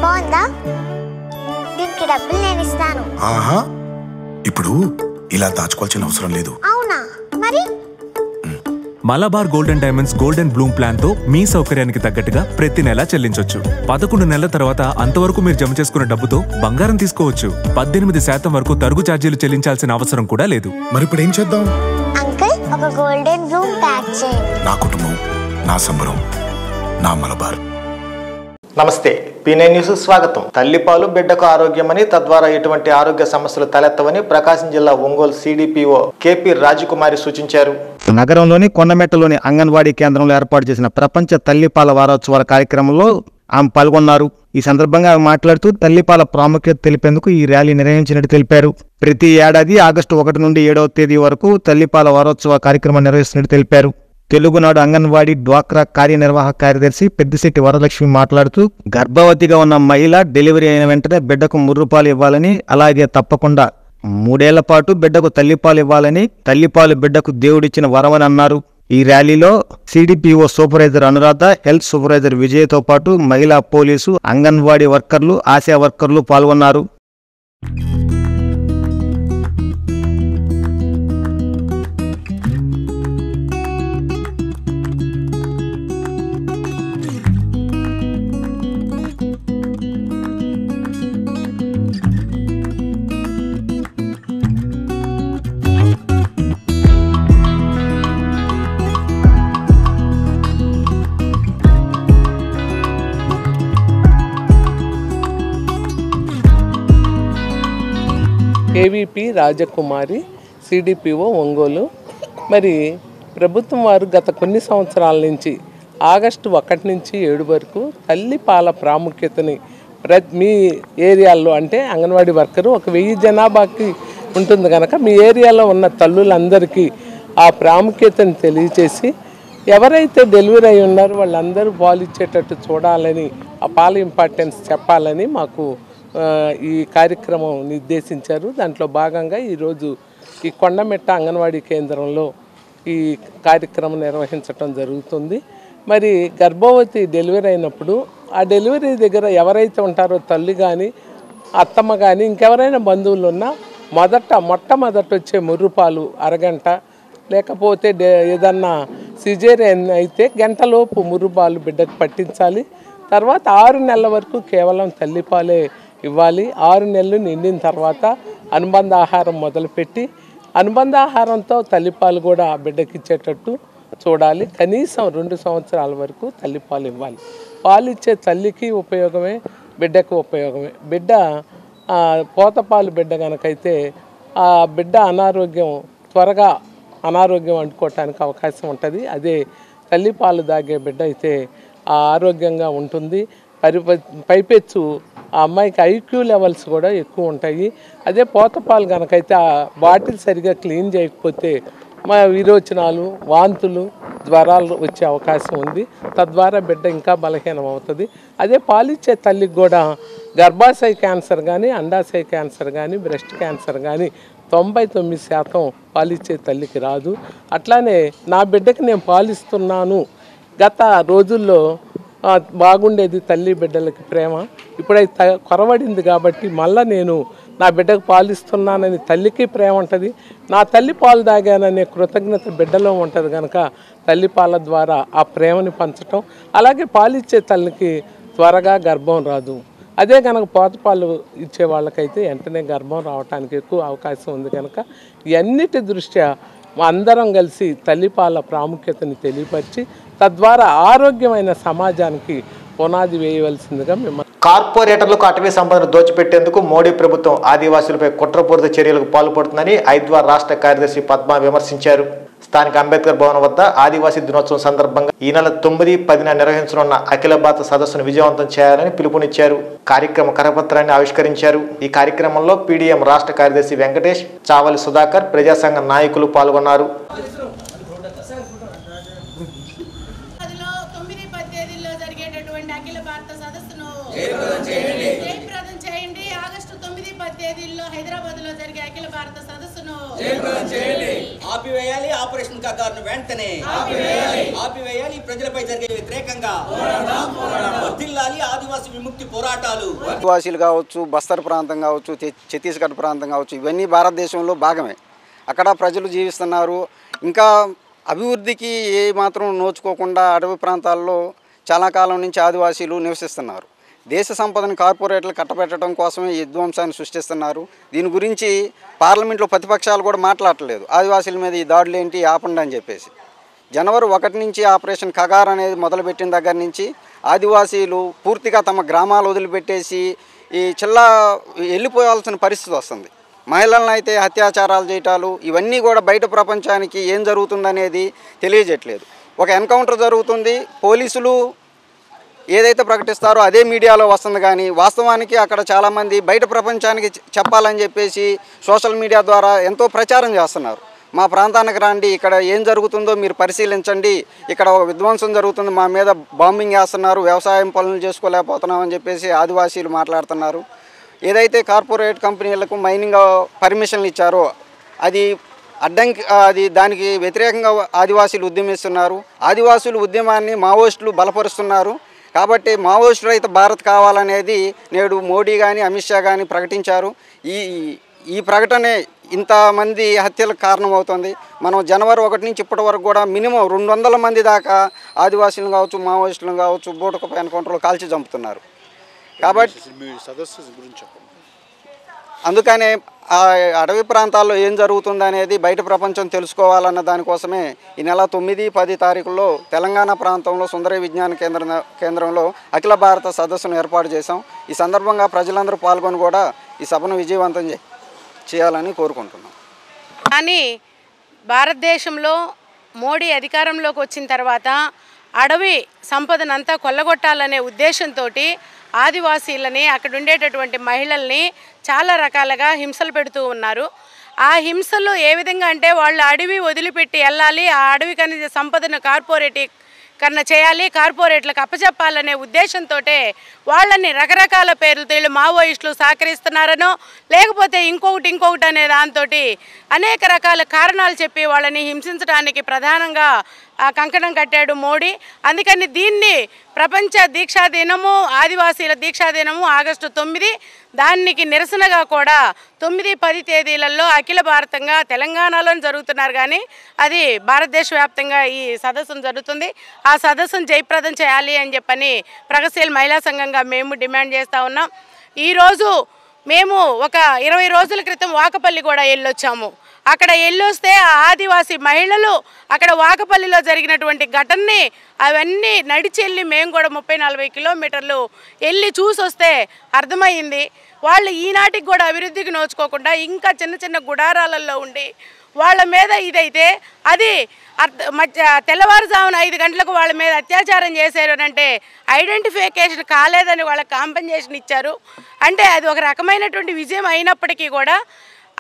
బాగుందా? దీనికి డబ్బులు నేను ఇస్తాను. ఆహా, ఇప్పుడు ఇలా దాచుకోవాల్సిన అవసరం లేదు. అవునా? మరి Malabar golden diamonds golden Bloom plan తో మీ సౌకర్యానికి తగ్గట్టుగా ప్రతి నెల చెల్లించొచ్చు. 11 నెలల తర్వాత అంతవరకు మీరు జమ చేసుకున్న డబ్బుతో బంగారం తీసుకోవచ్చు. 18% వరకు తరుగు ఛార్జీలు చెల్లించాల్సిన అవసరం కూడా లేదు. మరి ఇప్పుడు ఏం చేద్దాం? అంకుల్, ఒక గోల్డెన్ బ్లూమ్ ప్యాక్ చేయండి. నా కుటుంబం, నా సంబరం, నా మలబార్. నమస్తే, P9 న్యూస్ స్వాగతం. తల్లిపాలు బిడ్డకు ఆరోగ్యమని, తద్వారా ఎటువంటి ఆరోగ్య సమస్యలు తలెత్తవని ప్రకాశం జిల్లా ఒంగోలు CDPO KP రాజకుమారి సూచించారు. నగరంలోని కొండమెట్టలోని అంగన్వాడీ కేంద్రంలో ఏర్పాటు చేసిన ప్రపంచ తల్లిపాల వారోత్సవాల కార్యక్రమంలో ఆమె పాల్గొన్నారు. ఈ సందర్భంగా ఆమె మాట్లాడుతూ తల్లిపాల ప్రాముఖ్యత తెలిపేందుకు ఈ ర్యాలీ నిర్వహించినట్టు తెలిపారు. ప్రతి ఏడాది ఆగస్టు 1 నుండి 7వ తేదీ వరకు తల్లిపాల వారోత్సవ కార్యక్రమం నిర్వహిస్తున్నట్టు తెలిపారు. తెలుగునాడు అంగన్వాడీ డ్వాక్రా కార్యనిర్వాహక కార్యదర్శి పెద్దిశెట్టి వరలక్ష్మి మాట్లాడుతూ గర్భవతిగా ఉన్న మహిళ డెలివరీ అయిన వెంటనే బిడ్డకు ముర్రుపాలు ఇవ్వాలని, అలాగే తప్పకుండా 3 ఏళ్ల పాటు బిడ్డకు తల్లిపాలు ఇవ్వాలని, తల్లిపాలు బిడ్డకు దేవుడిచ్చిన వరమని అన్నారు. ఈ ర్యాలీలో CDPO supervisor Anuradha, health supervisor విజయ్తో పాటు మహిళా పోలీసు, అంగన్వాడీ వర్కర్లు, ఆశా వర్కర్లు పాల్గొన్నారు. KVP రాజకుమారి, CDPO ఒంగోలు. మరి ప్రభుత్వం వారు గత కొన్ని సంవత్సరాల నుంచి ఆగస్టు 1 నుంచి 7 వరకు తల్లిపాల ప్రాముఖ్యతని మీ ఏరియాల్లో, అంటే అంగన్వాడీ వర్కరు 1000 జనాభాకి ఉంటుంది కనుక మీ ఏరియాలో ఉన్న తల్లులందరికీ ఆ ప్రాముఖ్యతను తెలియచేసి ఎవరైతే డెలివరీ అయి ఉన్నారో వాళ్ళందరూ పాలు ఇచ్చేటట్టు చూడాలని, ఆ పాల ఇంపార్టెన్స్ చెప్పాలని మాకు ఈ కార్యక్రమం నిర్దేశించారు. దాంట్లో భాగంగా ఈరోజు ఈ కొండమెట్ట అంగన్వాడీ కేంద్రంలో ఈ కార్యక్రమం నిర్వహించటం జరుగుతుంది. మరి గర్భవతి డెలివరీ అయినప్పుడు ఆ డెలివరీ దగ్గర ఎవరైతే ఉంటారో తల్లి కానీ, అత్తమ్మ కానీ, ఇంకెవరైనా బంధువులు ఉన్నా మొట్టమొదట వచ్చే ముర్రుపాలు అరగంట, లేకపోతే ఏదన్నా సిజేరియన్ అయితే గంటలోపు ముర్రుపాలు బిడ్డకు పట్టించాలి. తర్వాత 6 నెలల వరకు కేవలం తల్లిపాలే ఇవ్వాలి. 6 నెలలు నిండిన తర్వాత అనుబంధ ఆహారం మొదలుపెట్టి అనుబంధ ఆహారంతో తల్లిపాలు కూడా బిడ్డకి ఇచ్చేటట్టు చూడాలి. కనీసం 2 సంవత్సరాల వరకు తల్లిపాలు ఇవ్వాలి. పాలు ఇచ్చే తల్లికి ఉపయోగమే, బిడ్డకు ఉపయోగమే. బిడ్డ పోతపాలు బిడ్డ కనుకైతే ఆ బిడ్డ త్వరగా అనారోగ్యం అంటుకోవటానికి అవకాశం ఉంటుంది. అదే తల్లిపాలు దాగే బిడ్డ అయితే ఆరోగ్యంగా ఉంటుంది. పైపెచ్చు ఆ అమ్మాయికి IQ లెవెల్స్ కూడా ఎక్కువ ఉంటాయి. అదే పోతపాలు కనుకైతే ఆ బాటిల్ సరిగా క్లీన్ చేయకపోతే విరోచనాలు, వాంతులు, జ్వరాలు వచ్చే అవకాశం ఉంది. తద్వారా బిడ్డ ఇంకా బలహీనం అవుతుంది. అదే పాలిచ్చే తల్లికి కూడా గర్భాశయ క్యాన్సర్ కానీ, అండాశయ క్యాన్సర్ కానీ, బ్రెస్ట్ క్యాన్సర్ కానీ 99% పాలిచ్చే తల్లికి రాదు. అట్లానే నా బిడ్డకి నేను పాలిస్తున్నాను, గత రోజుల్లో బాగుండేది తల్లి బిడ్డలకి ప్రేమ, ఇప్పుడైతే కొరవడింది కాబట్టి మళ్ళీ నేను నా బిడ్డకు పాలిస్తున్నానని తల్లికి ప్రేమ ఉంటుంది. నా తల్లి పాలు తాగాననే కృతజ్ఞత బిడ్డలో ఉంటుంది కనుక తల్లిపాల ద్వారా ఆ ప్రేమని పంచటం. అలాగే పాలిచ్చే తల్లికి త్వరగా గర్భం రాదు. అదే కనుక పోతపాలు ఇచ్చే వాళ్ళకైతే వెంటనే గర్భం రావడానికి ఎక్కువ అవకాశం ఉంది కనుక ఇవన్నిటి దృష్ట్యా అందరం కలిసి తల్లిపాల ప్రాముఖ్యతని తెలియపరిచి తద్వారా ఆరోగ్యమైన సమాజానికి పునాది వేయవలసిందిగా మేము. కార్పొరేటర్లకు అటవీ సంపదను దోచిపెట్టేందుకు మోడీ ప్రభుత్వం ఆదివాసులపై కుట్రపూరిత చర్యలకు పాల్పడుతుందని ఐద్వా రాష్ట్ర కార్యదర్శి పద్మ విమర్శించారు. స్థానిక అంబేద్కర్ భవన్ వద్ద ఆదివాసీ దినోత్సవం సందర్భంగా ఈ నెల 9, 10 నిర్వహించనున్న అఖిల భారత సదస్సును విజయవంతం చేయాలని పిలుపునిచ్చారు. కార్యక్రమ కరపత్రాన్ని ఆవిష్కరించారు. ఈ కార్యక్రమంలో PDM రాష్ట్ర కార్యదర్శి వెంకటేష్, చావలి సుధాకర్, ప్రజాసంఘ నాయకులు పాల్గొన్నారు. జయప్రదం చేయండి. ఆగస్టు 9, 10 తేదీల్లో హైదరాబాద్లో జరిగే అఖిల భారత సదస్సును ఆపివేయాలి. ఆపరేషన్ కగారును వెంటనే ఆపివేయాలి. ప్రజలపై జరిగే వ్యతిరేకంగా వర్ధిల్లాలి ఆదివాసీ విముక్తి పోరాటాలు. ఆదివాసీలు కావచ్చు, బస్తర్ ప్రాంతం కావచ్చు, ఛత్తీస్గఢ్ ప్రాంతం కావచ్చు, ఇవన్నీ భారతదేశంలో భాగమే. అక్కడ ప్రజలు జీవిస్తున్నారు. ఇంకా అభివృద్ధికి ఏ మాత్రం నోచుకోకుండా అటవీ ప్రాంతాల్లో చాలా కాలం నుంచి ఆదివాసీలు నివసిస్తున్నారు. దేశ సంపదను కార్పొరేట్లు కట్టబెట్టడం కోసమే ఈ విధ్వంసాన్ని సృష్టిస్తున్నారు. దీని గురించి పార్లమెంట్లో ప్రతిపక్షాలు కూడా మాట్లాడట్లేదు. ఆదివాసీల మీద ఈ దాడులు ఏంటి, ఆపండి అని చెప్పేసి. జనవరి 1 నుంచి ఆపరేషన్ కగార్ అనేది మొదలుపెట్టిన దగ్గర నుంచి ఆదివాసీలు పూర్తిగా తమ గ్రామాలు వదిలిపెట్టేసి ఈ వెళ్ళిపోవాల్సిన పరిస్థితి వస్తుంది. మహిళలను అయితే అత్యాచారాలు చేయటాలు ఇవన్నీ కూడా బయట ప్రపంచానికి ఏం జరుగుతుందనేది తెలియజేయట్లేదు. ఒక ఎన్కౌంటర్ జరుగుతుంది, పోలీసులు ఏదైతే ప్రకటిస్తారో అదే మీడియాలో వస్తుంది. కానీ వాస్తవానికి అక్కడ చాలామంది బయట ప్రపంచానికి చెప్పాలని చెప్పేసి సోషల్ మీడియా ద్వారా ఎంతో ప్రచారం చేస్తున్నారు. మా ప్రాంతానికి రండి, ఇక్కడ ఏం జరుగుతుందో మీరు పరిశీలించండి, ఇక్కడ ఒక విధ్వంసం జరుగుతుంది, మా మీద బాంబింగ్ వేస్తున్నారు, వ్యవసాయం పనులు చేసుకోలేకపోతున్నాం అని చెప్పేసి ఆదివాసీలు మాట్లాడుతున్నారు. ఏదైతే కార్పొరేట్ కంపెనీలకు మైనింగ్ పర్మిషన్లు ఇచ్చారో అది దానికి వ్యతిరేకంగా ఆదివాసీలు ఉద్యమిస్తున్నారు. ఆదివాసుల ఉద్యమాన్ని మావోయిస్టులు బలపరుస్తున్నారు. కాబట్టి మావోయిస్టు రహిత భారత్ కావాలనేది నేడు మోడీ కానీ అమిత్ షా కానీ ప్రకటించారు. ఈ ప్రకటనే ఇంతమంది హత్యలకు కారణమవుతుంది. మనం జనవరి 1 నుంచి ఇప్పటి వరకు కూడా మినిమం 200 మంది దాకా ఆదివాసీలు కావచ్చు, మావోయిస్టులు కావచ్చు, బూటకపు ఎన్కౌంటర్లు కాల్చి చంపుతున్నారు. కాబట్టి అందుకనే ఆ అడవి ప్రాంతాల్లో ఏం జరుగుతుందనేది బయట ప్రపంచం తెలుసుకోవాలన్న దానికోసమే ఈ నెల 9, 10 తారీఖుల్లో తెలంగాణ ప్రాంతంలో సుందరయ్య విజ్ఞాన కేంద్రంలో అఖిల భారత సదస్సును ఏర్పాటు చేశాం. ఈ సందర్భంగా ప్రజలందరూ పాల్గొని కూడా ఈ సభను విజయవంతం చేయాలని కోరుకుంటున్నాం. కానీ భారతదేశంలో మోడీ అధికారంలోకి వచ్చిన తర్వాత అడవి సంపదనంతా కొల్లగొట్టాలనే ఉద్దేశంతో ఆదివాసీలని, అక్కడ ఉండేటటువంటి మహిళల్ని చాలా రకాలుగా హింసలు పెడుతూ ఉన్నారు. ఆ హింసలు ఏ విధంగా అంటే వాళ్ళు అడవి వదిలిపెట్టి వెళ్ళాలి, ఆ అడవి ఖనిజ సంపదను కార్పొరేటీకరణ చేయాలి, కార్పొరేట్లకు అప్పచెప్పాలనే ఉద్దేశంతో వాళ్ళని రకరకాల పేర్లతో వీళ్ళు మావోయిస్టులు సహకరిస్తున్నారనో లేకపోతే ఇంకొకటి అనే దాంతో అనేక రకాల కారణాలు చెప్పి వాళ్ళని హింసించడానికి ప్రధానంగా కంకణం కట్టాడు మోడీ. అందుకని దీన్ని ప్రపంచ దీక్షా దినము, ఆదివాసీల దీక్షా దినము ఆగస్టు 9, దానికి నిరసనగా కూడా 9, 10 తేదీలలో అఖిల భారతంగా తెలంగాణలో జరుగుతున్నారు. కానీ అది భారతదేశ వ్యాప్తంగా ఈ సదస్సును జరుగుతుంది. ఆ సదస్సును జయప్రదం చేయాలి అని చెప్పని ప్రగతిశీల మహిళా సంఘంగా మేము డిమాండ్ చేస్తూ ఉన్నాం. ఈరోజు మేము ఒక 20 రోజుల క్రితం వాకపల్లి కూడా వెళ్ళొచ్చాము. అక్కడ వెళ్ళొస్తే ఆ ఆదివాసీ మహిళలు అక్కడ వాకపల్లిలో జరిగినటువంటి ఘటనని అవన్నీ నడిచి వెళ్ళి మేము కూడా 30-40 కిలోమీటర్లు వెళ్ళి చూసి వస్తే అర్థమైంది. వాళ్ళు ఈనాటికి కూడా అభివృద్ధికి నోచుకోకుండా ఇంకా చిన్న చిన్న గుడారాలలో ఉండి వాళ్ళ మీద ఇదైతే అది తెల్లవారుజామున 5 గంటలకు వాళ్ళ మీద అత్యాచారం చేశారు అంటే ఐడెంటిఫికేషన్ కాలేదని వాళ్ళకి కాంపెన్సేషన్ ఇచ్చారు. అంటే అది ఒక రకమైనటువంటి విజయం అయినప్పటికీ కూడా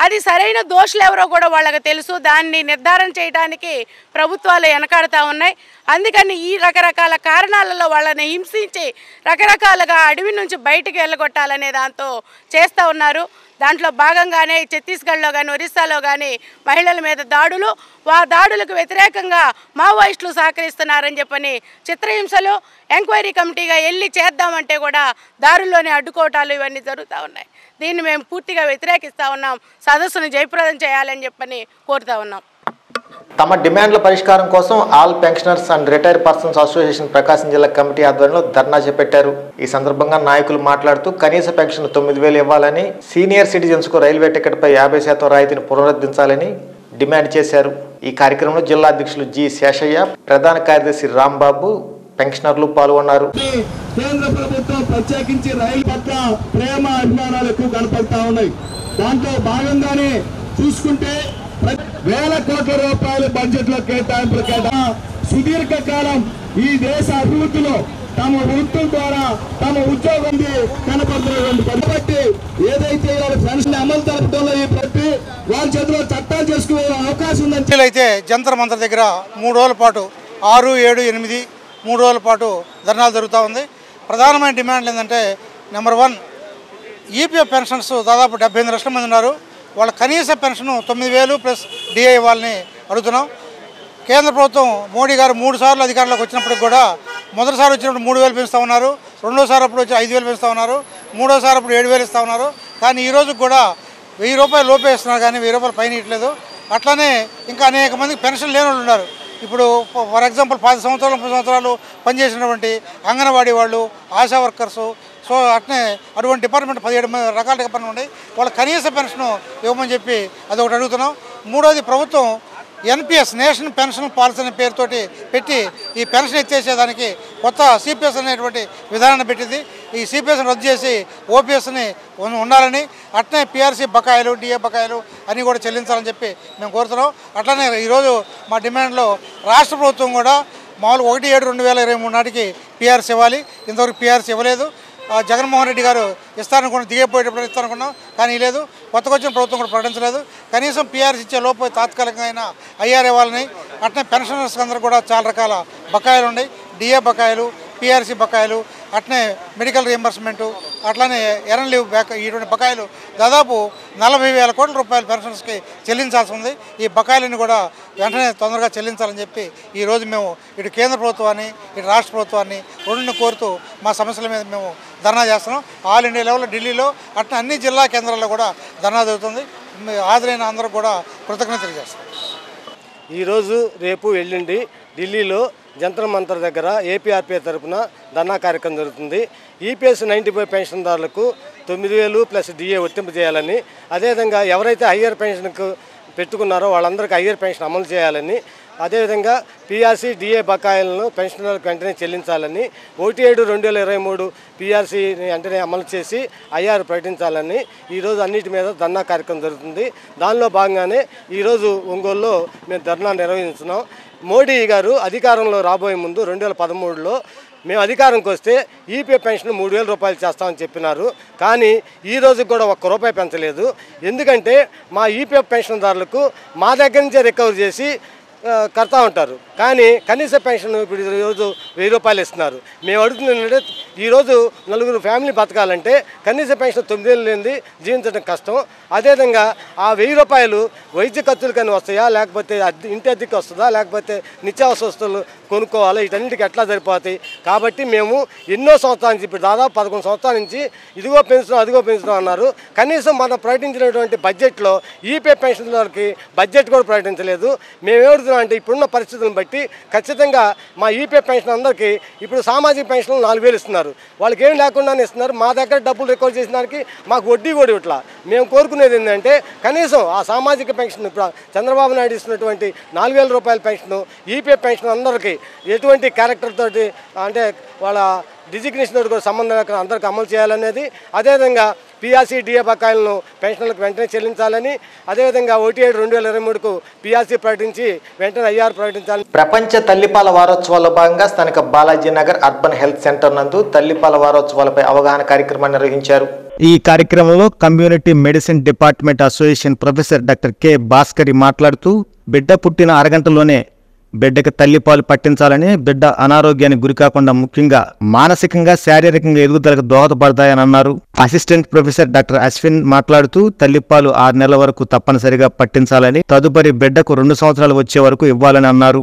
అది సరైన దోషులు ఎవరో కూడా వాళ్ళకి తెలుసు. దాన్ని నిర్ధారణ చేయడానికి ప్రభుత్వాలు వెనకాడుతూ ఉన్నాయి. అందుకని ఈ రకరకాల కారణాలలో వాళ్ళని హింసించి రకరకాలుగా అడవి నుంచి బయటికి వెళ్ళగొట్టాలనే దాంతో చేస్తూ ఉన్నారు. దాంట్లో భాగంగానే ఛత్తీస్గఢ్లో కానీ ఒరిస్సాలో కానీ మహిళల మీద దాడులు, దాడులకు వ్యతిరేకంగా మావోయిస్టులు సహకరిస్తున్నారని చెప్పని చిత్రహింసలు ఎంక్వైరీ కమిటీగా వెళ్ళి చేద్దామంటే కూడా దారుల్లోనే అడ్డుకోవటాలు ఇవన్నీ జరుగుతూ ఉన్నాయి. దీన్ని మేము పూర్తిగా వ్యతిరేకిస్తూ ఉన్నాం. సదస్సును జయప్రదం చేయాలని చెప్పని కోరుతూ ఉన్నాం. తమ డిమాండ్ల పరిష్కారం కోసం all pensioners and retired persons association Prakasam జిల్లా కమిటీ ఆధ్వర్యంలో ధర్నా చేపట్టారు. ఈ సందర్భంగా నాయకులు మాట్లాడుతూ కనీస పెన్షన్ 9,000 ఇవ్వాలని, సీనియర్ సిటిజన్స్ కు రైల్వే టికెట్పై 50% రాయితీని పునరుద్ధరించాలని డిమాండ్ చేశారు. ఈ కార్యక్రమంలో జిల్లా అధ్యక్షులు జి శేషయ్య, ప్రధాన కార్యదర్శి రాంబాబు, పెన్షనర్లు పాల్గొన్నారు. కేంద్ర ప్రభుత్వం ప్రత్యేకించి రైలు పట్ల ప్రేమ అభిమానాలు ఎక్కువ కనపడతా ఉన్నాయి. దాంట్లో భాగంగానే చూసుకుంటే వేల కోట్ల రూపాయల బడ్జెట్ లో కేటాయింపులు సుదీర్ఘకాలం ఈ దేశ అభివృద్ధిలో తమ వృత్తుల ద్వారా తమ ఉద్యోగం కనపడుతున్నటువంటి కాబట్టి ఏదైతే పెన్షన్ అమలు జరపడంలో ఈ ప్రతి వాళ్ళ చేతిలో చట్టాలు చేసుకునే అవకాశం ఉందని అయితే జంతర్ మంతర్ దగ్గర 3 రోజుల పాటు 6, 7, 8 3 రోజుల పాటు ధర్నాలు జరుగుతూ ఉంది. ప్రధానమైన డిమాండ్లు ఏంటంటే నెంబర్ 1 ఈపీఎఫ్ పెన్షన్స్ దాదాపు 78 లక్షల మంది ఉన్నారు. వాళ్ళ కనీస పెన్షన్ 9,000 ప్లస్ డిఏ ఇవ్వాలని అడుగుతున్నాం. కేంద్ర ప్రభుత్వం మోడీ గారు 3 సార్లు అధికారంలోకి వచ్చినప్పటికి కూడా మొదటిసారి వచ్చినప్పుడు 3,000 పెంచుతూ ఉన్నారు, రెండోసారి అప్పుడు వచ్చి 5,000 పెంచుతూ ఉన్నారు, మూడోసారి అప్పుడు 7,000 ఇస్తూ ఉన్నారు. కానీ ఈరోజు కూడా 1,000 రూపాయలు లోపే ఇస్తున్నారు, కానీ 1,000 రూపాయలు పైన ఇవ్వట్లేదు. అట్లానే ఇంకా అనేక మందికి పెన్షన్ లేని వాళ్ళు ఉన్నారు. ఇప్పుడు ఫర్ ఎగ్జాంపుల్ 10 సంవత్సరాలు 30 సంవత్సరాలు పనిచేసినటువంటి అంగన్వాడీ వాళ్ళు, ఆశా వర్కర్సు, సో అట్నే అటువంటి డిపార్ట్మెంట్ 17 రకాల డిపార్ట్మెంట్ ఉన్నాయి. వాళ్ళ కనీస పెన్షన్ ఇవ్వమని చెప్పి అదొకటి అడుగుతున్నాం. మూడోది, ప్రభుత్వం ఎన్పిఎస్ నేషనల్ పెన్షన్ పాలసీ అనే పేరుతోటి పెట్టి ఈ పెన్షన్ ఎత్తేసేదానికి కొత్త సిపిఎస్ అనేటువంటి విధానాన్ని పెట్టింది. ఈ సిపిఎస్ని రద్దు చేసి ఓపీఎస్ని ఉండాలని, అట్నే పిఆర్సీ బకాయిలు, డిఏ బకాయిలు అన్నీ కూడా చెల్లించాలని చెప్పి మేము కోరుతున్నాం. అట్లనే ఈరోజు మా డిమాండ్లో రాష్ట్ర ప్రభుత్వం కూడా మామూలు 1/7/2023 నాటికి పిఆర్సీ ఇవ్వాలి. ఇంతవరకు పిఆర్సీ ఇవ్వలేదు. జగన్మోహన్ రెడ్డి గారు ఇస్తారనుకున్న దిగిపోయేటప్పుడు ఇస్తారనుకున్నాం, కానీ లేదు. కొత్తగా వచ్చిన ప్రభుత్వం కూడా ప్రకటించలేదు. కనీసం పిఆర్సీ ఇచ్చే లోపు తాత్కాలికంగా అయినా ఐఆర్ ఇవ్వాలని. అట్నే పెన్షనర్స్ అందరూ కూడా చాలా రకాల బకాయిలు ఉన్నాయి. డిఏ బకాయిలు, పిఆర్సీ బకాయిలు, అట్నే మెడికల్ రీఎంబర్స్మెంటు, అట్లానే ఎర్న్ లీవ్ ఇటువంటి బకాయిలు దాదాపు 40,000 కోట్ల రూపాయలు పెన్షన్స్కి చెల్లించాల్సి ఉంది. ఈ బకాయిలను కూడా వెంటనే తొందరగా చెల్లించాలని చెప్పి ఈరోజు మేము ఇటు కేంద్ర ప్రభుత్వాన్ని, ఇటు రాష్ట్ర ప్రభుత్వాన్ని రెండుని కోరుతూ మా సమస్యల మీద మేము ధర్నా చేస్తున్నాం. ఆల్ ఇండియా లెవెల్లో ఢిల్లీలో, అట్నే అన్ని జిల్లా కేంద్రాల్లో కూడా ధర్నా జరుగుతుంది. హాజరైన అందరూ కూడా కృతజ్ఞతలు తెలియజేస్తాం. ఈరోజు, రేపు, ఎల్లుండి ఢిల్లీలో జంతర్ మంతర్ దగ్గర ఏపీఆర్పీ తరఫున ధర్నా కార్యక్రమం జరుగుతుంది. ఈపీఎస్ 95 పెన్షన్దారులకు 9,000 ప్లస్ డిఏ వర్తింపు చేయాలని, అదేవిధంగా ఎవరైతే హయ్యర్ పెన్షన్కు పెట్టుకున్నారో వాళ్ళందరికీ హయ్యర్ పెన్షన్ అమలు చేయాలని, అదేవిధంగా పిఆర్సీ, డిఏ బకాయిలను పెన్షనర్లకు వెంటనే చెల్లించాలని, 1/7/2023 పిఆర్సీని వెంటనే అమలు చేసి ఐఆర్ ప్రకటించాలని ఈరోజు అన్నిటి మీద ధర్నా కార్యక్రమం జరుగుతుంది. దానిలో భాగంగానే ఈరోజు ఒంగోలులో మేము ధర్నా నిర్వహిస్తున్నాం. మోడీ గారు అధికారంలో రాబోయే ముందు 2013లో మేము అధికారంకి వస్తే ఈపీఎఫ్ పెన్షన్ 3,000 రూపాయలు చేస్తామని చెప్పినారు. కానీ ఈ రోజు కూడా ₹1 పెంచలేదు. ఎందుకంటే మా ఈపీఎఫ్ పెన్షన్దారులకు మా దగ్గర నుంచే రికవర్ చేసి కడతా ఉంటారు. కానీ కనీస పెన్షన్ ఇప్పుడు ఈరోజు 1,000 రూపాయలు ఇస్తున్నారు. మేము అడుగుతుందంటే ఈరోజు 4 ఫ్యామిలీ బతకాలంటే కనీస పెన్షన్ 9,000 లేనిది జీవించడం కష్టం. అదేవిధంగా ఆ 1,000 రూపాయలు వైద్య ఖర్చులు కానీ వస్తాయా, లేకపోతే ఇంటి అద్దెకి వస్తుందా, లేకపోతే నిత్యావసర వస్తువులు కొనుక్కోవాలా, వీటన్నిటికీ ఎట్లా సరిపోతాయి. కాబట్టి మేము ఎన్నో సంవత్సరాల నుంచి, ఇప్పుడు దాదాపు 11 సంవత్సరాల నుంచి ఇదిగో పెంచుతాం అదిగో పెంచుతాం అన్నారు. కనీసం మనం ప్రకటించినటువంటి బడ్జెట్లో ఈపీఎఫ్ పెన్షన్దారులకి బడ్జెట్ కూడా ప్రకటించలేదు. మేమేమడుతున్నాం అంటే ఇప్పుడున్న పరిస్థితులను బట్టి ఖచ్చితంగా మా ఈపీఎఫ్ పెన్షన్ అందరికీ ఇప్పుడు సామాజిక పెన్షన్లు 4,000 ఇస్తున్నారు. వాళ్ళకి ఏం లేకుండానే ఇస్తున్నారు. మా దగ్గర డబ్బులు రికవర్ చేసిన దానికి మాకు వడ్డీ కూడా ఇట్లా. మేము కోరుకునేది ఏంటంటే కనీసం ఆ సామాజిక పెన్షన్ ఇప్పుడు చంద్రబాబు నాయుడు ఇస్తున్నటువంటి 4,000 రూపాయల పెన్షన్, ఈపీఎఫ్ పెన్షన్ అందరికీ ఎటువంటి క్యారెక్టర్ తోటి అంటే వాళ్ళ డిజిగ్నేషన్ తోటి కూడా సంబంధం లేకుండా అందరికీ అమలు చేయాలనేది, అదేవిధంగా పిఆర్సీ, డిఏ బకాయిలను పెన్షన్లకు వెంటనే చెల్లించాలని, అదేవిధంగా 1/7/2023కు పిఆర్సీ ప్రకటించి వెంటనే ఐఆర్ ప్రకటించాలని. ప్రపంచ తల్లిపాల వారోత్సవాల్లో భాగంగా స్థానిక Balaji Nagar urban health centre నందు తల్లిపాల వారోత్సవాలపై అవగాహన కార్యక్రమాన్ని నిర్వహించారు. ఈ కార్యక్రమంలో community medicine department association professor doctor K Bhaskari మాట్లాడుతూ బిడ్డ పుట్టిన అరగంటలోనే బిడ్డకు తల్లిపాలు పట్టించాలని, బిడ్డ అనారోగ్యానికి గురికాకుండా ముఖ్యంగా మానసికంగా, శారీరకంగా ఎదుగుదలకు దోహదపడతాయని అన్నారు. అసిస్టెంట్ ప్రొఫెసర్ డాక్టర్ అశ్విన్ మాట్లాడుతూ తల్లిపాలు 6 నెలల వరకు తప్పనిసరిగా పట్టించాలని, తదుపరి బిడ్డకు 2 సంవత్సరాలు వచ్చే వరకు ఇవ్వాలని అన్నారు.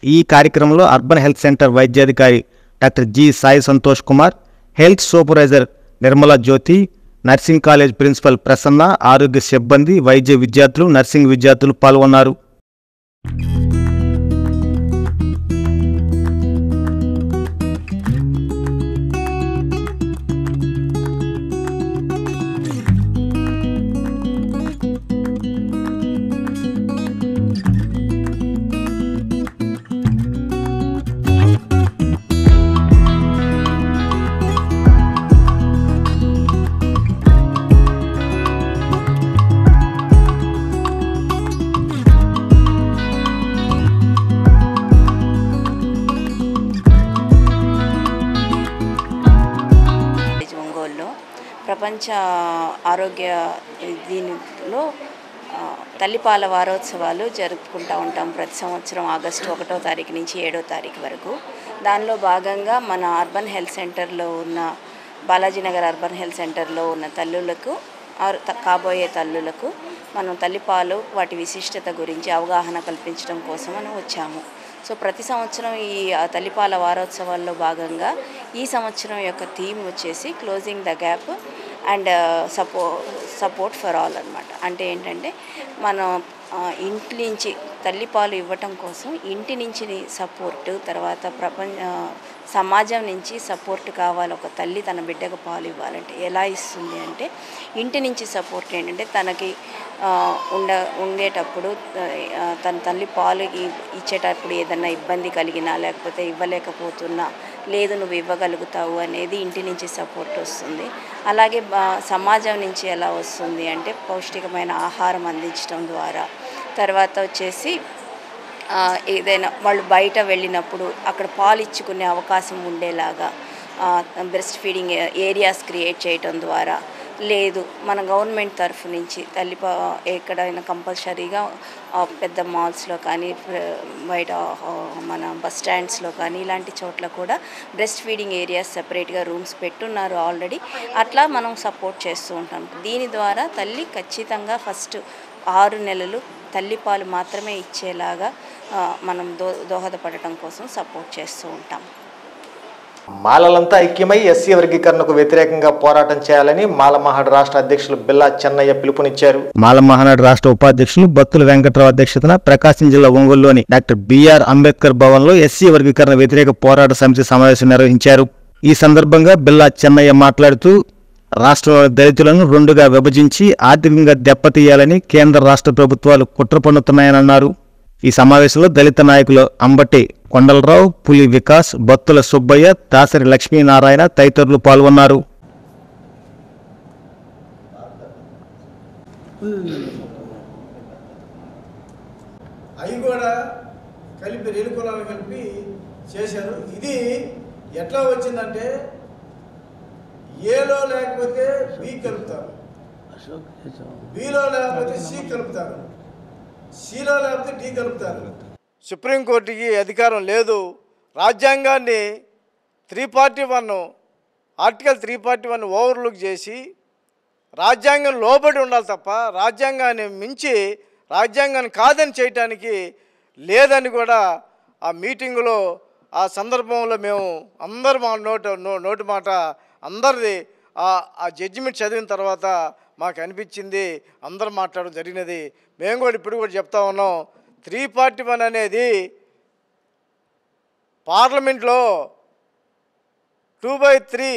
ఈ కార్యక్రమంలో అర్బన్ హెల్త్ సెంటర్ వైద్యాధికారి doctor G Sai Santosh Kumar, health supervisor Nirmala Jyothi, nursing college principal Prasanna, ఆరోగ్య సిబ్బంది, వైద్య విద్యార్థులు, నర్సింగ్ విద్యార్థులు పాల్గొన్నారు. ప్రపంచ ఆరోగ్య దీనిలో తల్లిపాల వారోత్సవాలు జరుపుకుంటూ ఉంటాం ప్రతి సంవత్సరం ఆగస్టు 1వ తారీఖు నుంచి 7వ తారీఖు వరకు. దానిలో భాగంగా మన అర్బన్ హెల్త్ సెంటర్లో ఉన్న బాలాజీనగర్ అర్బన్ హెల్త్ సెంటర్లో ఉన్న తల్లులకు కాబోయే తల్లులకు మనం తల్లిపాలు వాటి విశిష్టత గురించి అవగాహన కల్పించడం కోసం మనం వచ్చాము. సో ప్రతి సంవత్సరం ఈ తల్లిపాల వారోత్సవాల్లో భాగంగా ఈ సంవత్సరం యొక్క థీమ్ వచ్చేసి closing the gap and support for all అన్నమాట. అంటే ఏంటంటే మనం ఇంటి నుంచి తల్లిపాలు ఇవ్వటం కోసం ఇంటి నుంచి సపోర్టు, తర్వాత సమాజం నుంచి సపోర్ట్ కావాలి. ఒక తల్లి తన బిడ్డకు పాలు ఇవ్వాలంటే ఎలా ఇస్తుంది అంటే ఇంటి నుంచి సపోర్ట్ ఏంటంటే తనకి ఉండేటప్పుడు తన తల్లి పాలు ఇచ్చేటప్పుడు ఏదన్నా ఇబ్బంది కలిగినా లేకపోతే ఇవ్వలేకపోతున్నా లేదు నువ్వు ఇవ్వగలుగుతావు అనేది ఇంటి నుంచి సపోర్ట్ వస్తుంది. అలాగే సమాజం నుంచి ఎలా వస్తుంది అంటే పౌష్టికమైన ఆహారం అందించడం ద్వారా, తర్వాత వచ్చేసి ఏదైనా వాళ్ళు బయట వెళ్ళినప్పుడు అక్కడ పాలు ఇచ్చుకునే అవకాశం ఉండేలాగా బ్రెస్ట్ ఫీడింగ్ ఏరియాస్ క్రియేట్ చేయటం ద్వారా, లేదు మన గవర్నమెంట్ తరఫు నుంచి ఎక్కడైనా కంపల్సరీగా పెద్ద మాల్స్లో కానీ బయట మన బస్ స్టాండ్స్లో కానీ ఇలాంటి చోట్ల కూడా బ్రెస్ట్ ఫీడింగ్ ఏరియాస్ సెపరేట్గా రూమ్స్ పెట్టున్నారు ఆల్రెడీ. అట్లా మనం సపోర్ట్ చేస్తూ ఉంటాం. దీని ద్వారా తల్లి ఖచ్చితంగా ఫస్ట్ 6 నెలలు తల్లిపాలు మాత్రమే ఇచ్చేలాగా మనం దోహదపడటం కోసం సపోర్ట్ చేస్తూ ఉంటాం. మాలలంతా ఐక్యమై ఎస్సీ వర్గీకరణకు వ్యతిరేకంగా పోరాటం చేయాలని మాల మహానాడు రాష్ట్ర అధ్యక్షులు బిల్లా చెన్నయ్య పిలుపునిచ్చారు. మాల మహానాడు రాష్ట్ర ఉపాధ్యక్షులు బత్తుల వెంకట్రావు అధ్యక్షతన ప్రకాశం జిల్లా ఒంగోలులోని డాక్టర్ బిఆర్ అంబేద్కర్ భవన్లో ఎస్సీ వర్గీకరణ వ్యతిరేక పోరాట సమితి సమావేశం నిర్వహించారు. ఈ సందర్భంగా బిల్లా చెన్నయ్య మాట్లాడుతూ రాష్ట్రంలోని దళితులను 2గా విభజించి ఆర్థికంగా దెబ్బతీయాలని కేంద్ర రాష్ట్ర ప్రభుత్వాలు కుట్ర పన్నుతున్నాయని అన్నారు. ఈ సమావేశంలో దళిత నాయకులు అంబటి కొండలరావు, పులి వికాస్, బత్తుల సుబ్బయ్య, దాసరి లక్ష్మీనారాయణ తదితరులు పాల్గొన్నారు. అవి కూడా కలిపి 2 కులాలు కలిపి చేశారు. ఇది ఎట్లా వచ్చిందంటే ఏలో లేకపోతే బి కలుపుతారు, బిలో లేకపోతే సి కలుపుతారు, సిలో లేకపోతే డి కలుపుతారు. సుప్రీంకోర్టుకి అధికారం లేదు. రాజ్యాంగాన్ని 341 ఆర్టికల్ 341 ఓవర్లుక్ చేసి రాజ్యాంగం లోబడి ఉండాలి తప్ప రాజ్యాంగాన్ని మించి రాజ్యాంగాన్ని కాదని చేయటానికి లేదని కూడా ఆ మీటింగులో ఆ సందర్భంలో మేము అందరు మా నోటి మాట అందరిది ఆ జడ్జిమెంట్ చదివిన తర్వాత మాకు అనిపించింది, అందరూ మాట్లాడడం జరిగినది. మేము కూడా ఇప్పుడు కూడా చెప్తా ఉన్నాం, 341 అనేది పార్లమెంట్లో 2/3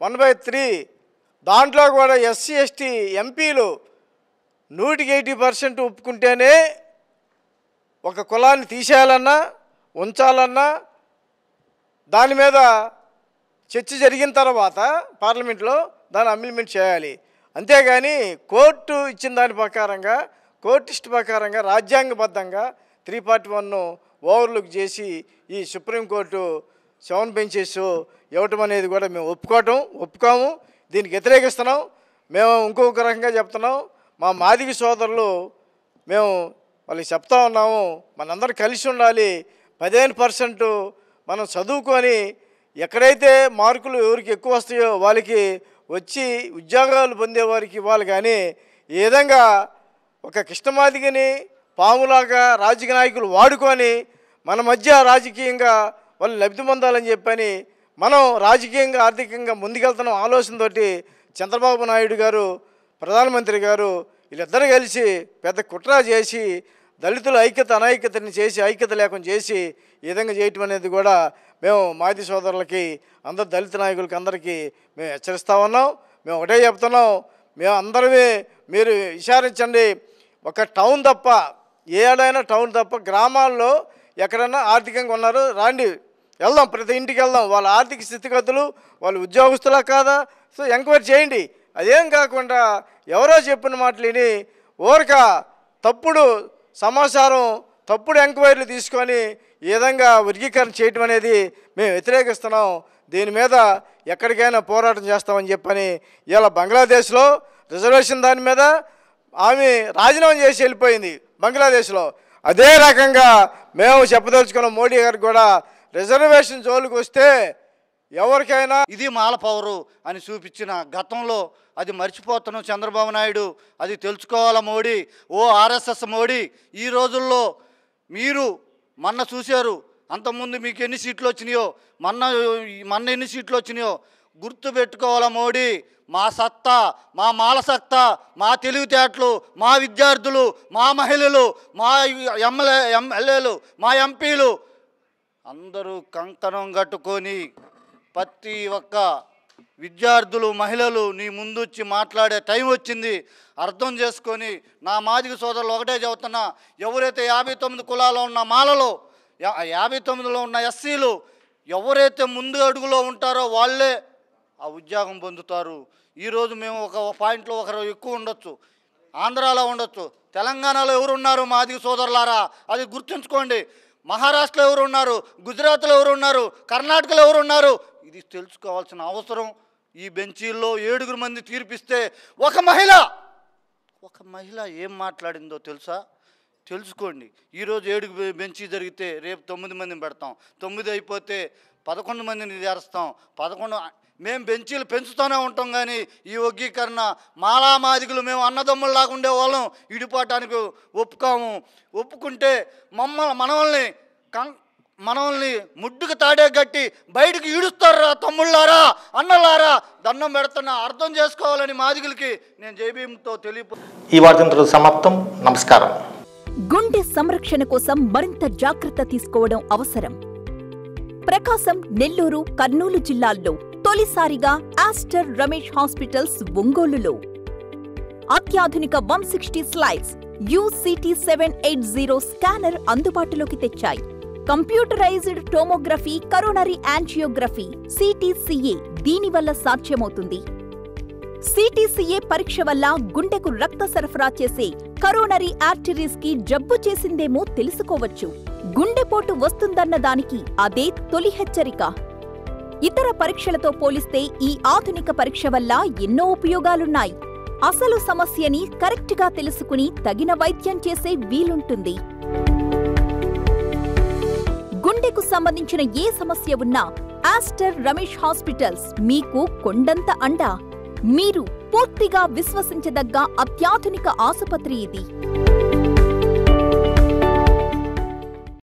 1/3 దాంట్లో కూడా ఎస్సీ ఎస్టీ ఎంపీలు 100% ఒప్పుకుంటేనే ఒక కులాన్ని తీసేయాలన్నా ఉంచాలన్నా దాని మీద చర్చ జరిగిన తర్వాత పార్లమెంట్లో దాన్ని అమెండ్మెంట్ చేయాలి. అంతేగాని కోర్టు ఇచ్చిన దాని ప్రకారంగా కోర్టు ఇష్ట ప్రకారంగా రాజ్యాంగబద్ధంగా 341 ఓవర్లుక్ చేసి ఈ సుప్రీంకోర్టు 7 బెంచెస్ ఇవ్వటం అనేది కూడా మేము ఒప్పుకోము. దీనికి వ్యతిరేకిస్తున్నాం. మేము ఇంకొక రకంగా చెప్తున్నాం, మా మాదిగ సోదరులు మేము వాళ్ళకి చెప్తా ఉన్నాము, మనందరూ కలిసి ఉండాలి. 15% మనం చదువుకొని ఎక్కడైతే మార్కులు ఎవరికి ఎక్కువ వస్తాయో వాళ్ళకి వచ్చి ఉద్యోగాలు పొందేవారికి ఇవ్వాలి. కానీ ఈ విధంగా ఒక కృష్ణమాదిగని పాములాగా రాజకీయ నాయకులు వాడుకొని మన మధ్య రాజకీయంగా వాళ్ళు లబ్ధి పొందాలని చెప్పని మనం రాజకీయంగా ఆర్థికంగా ముందుకెళ్తున్న ఆలోచనతోటి చంద్రబాబు నాయుడు గారు ప్రధానమంత్రి గారు వీళ్ళిద్దరూ కలిసి పెద్ద కుట్ర చేసి దళితుల అనైక్యతని చేసి ఐక్యత లేకుండా చేసి ఈ విధంగా చేయటం అనేది కూడా మేము మాది సోదరులకి అందరు దళిత నాయకులకి అందరికీ మేము హెచ్చరిస్తూ ఉన్నాం. మేము ఒకటే చెప్తున్నాం, మేము అందరమే మీరు విచారించండి. ఒక టౌన్ తప్ప ఏడైనా టౌన్ తప్ప గ్రామాల్లో ఎక్కడైనా ఆర్థికంగా ఉన్నారు రాండి, వెళ్దాం, ప్రతి ఇంటికి వెళ్దాం, వాళ్ళ ఆర్థిక స్థితిగతులు వాళ్ళు ఉద్యోగస్తులా కాదా సో ఎంక్వైరీ చేయండి. అదేం కాకుండా ఎవరో చెప్పిన మాటలు విని ఊరక తప్పుడు సమాచారం తప్పుడు ఎంక్వైరీలు తీసుకొని ఈ విధంగా వర్గీకరణ చేయటం అనేది మేము వ్యతిరేకిస్తున్నాం. దీని మీద ఎక్కడికైనా పోరాటం చేస్తామని చెప్పని ఇలా బంగ్లాదేశ్లో రిజర్వేషన్ దాని మీద ఆమె రాజీనామా చేసి వెళ్ళిపోయింది బంగ్లాదేశ్లో. అదే రకంగా మేము చెప్పదలుచుకున్న మోడీ గారికి కూడా రిజర్వేషన్ జోలికి వస్తే ఎవరికైనా ఇది మాల పవరు అని చూపించిన గతంలో అది మర్చిపోతున్నాం చంద్రబాబు నాయుడు. అది తెలుసుకోవాలా మోడీ. ఓ ఆర్ఎస్ఎస్ మోడీ, ఈ రోజుల్లో మీరు మొన్న చూశారు, అంతకుముందు మీకు ఎన్ని సీట్లు వచ్చినాయో, మొన్న ఎన్ని సీట్లు వచ్చినాయో గుర్తు పెట్టుకోవాలా మోడీ. మా సత్తా, మా మాల సత్తా, మా తెలివితేటలు, మా విద్యార్థులు, మా మహిళలు, మా ఎమ్మెల్యేలు, మా ఎంపీలు అందరూ కంకణం కట్టుకొని ప్రతి ఒక్క విద్యార్థులు, మహిళలు నీ ముందు వచ్చి మాట్లాడే టైం వచ్చింది. అర్థం చేసుకొని నా మాదిగ సోదరులు ఒకటే చెబుతున్నా, ఎవరైతే 59 కులాల్లో ఉన్న మాలలో 59లో ఉన్న ఎస్సీలు ఎవరైతే ముందు అడుగులో ఉంటారో వాళ్ళే ఆ ఉద్యోగం పొందుతారు. ఈరోజు మేము ఒక పాయింట్లో ఒకరు ఎక్కువ ఉండొచ్చు, ఆంధ్రాలో ఉండొచ్చు, తెలంగాణలో ఎవరున్నారు మాదిగ సోదరులారా అది గుర్తుంచుకోండి. మహారాష్ట్రలో ఎవరున్నారు, గుజరాత్లో ఎవరున్నారు, కర్ణాటకలో ఎవరున్నారు ఇది తెలుసుకోవాల్సిన అవసరం. ఈ బెంచీల్లో 7 మంది తీర్పిస్తే ఒక మహిళ ఏం మాట్లాడిందో తెలుసా? తెలుసుకోండి. ఈరోజు 7 బెంచీ జరిగితే రేపు 9 మందిని పెడతాం, 9 అయిపోతే 11 మందిని చేస్తాం. 11 మేము బెంచీలు పెంచుతూనే ఉంటాం. కానీ ఈ వర్గీకరణ మాలా మాదిగులు మేము అన్నదమ్ముల్లాగా ఉండేవాళ్ళం, ఇడిపోవటానికి ఒప్పుకుంటే మనల్ని ముడ్డుకు తాడే గట్టి బయటకు ఈడుస్తారా తమ్ముళ్ళారా, అన్నలారా, దండం పెడుతున్నా. అర్థం చేసుకోవాలని మాదిగులకి నేను జైభీంతో తెలియదు. ఈ వార్తలు సమాప్తం. నమస్కారం. గుండె సంరక్షణ కోసం మరింత జాగ్రత్త తీసుకోవడం అవసరం. ప్రకాశం, నెల్లూరు, కర్నూలు జిల్లాల్లో తొలిసారిగా ఆస్టర్ రమేష్ హాస్పిటల్స్ ఒంగోలులో అత్యాధునిక 160 స్లైడ్స్ UCT 780 స్కానర్ అందుబాటులోకి తెచ్చాయి. Computerised tomography, coronary angiography, CTCA దీనివల్ల సాధ్యమవుతుంది. CTCA పరీక్ష వల్ల గుండెకు రక్త సరఫరా చేసే కరోనరీ ఆర్టరీస్ కి జబ్బు చేసిందేమో తెలుసుకోవచ్చు. గుండెపోటు వస్తుందన్న దానికి అదే తొలి హెచ్చరిక. ఇతర పరీక్షలతో పోలిస్తే ఈ ఆధునిక పరీక్ష వల్ల ఎన్నో ఉపయోగాలున్నాయి. అసలు సమస్యని కరెక్ట్గా తెలుసుకుని తగిన వైద్యం చేసే వీలుంటుంది. గుండెకు సంబంధించిన ఏ సమస్య ఉన్నా ఆస్టర్ రమేష్ హాస్పిటల్స్ మీకు కొండంత అండ. మీరు పూర్తిగా విశ్వసించదగ్గ అత్యాధునిక ఆసుపత్రి ఇది.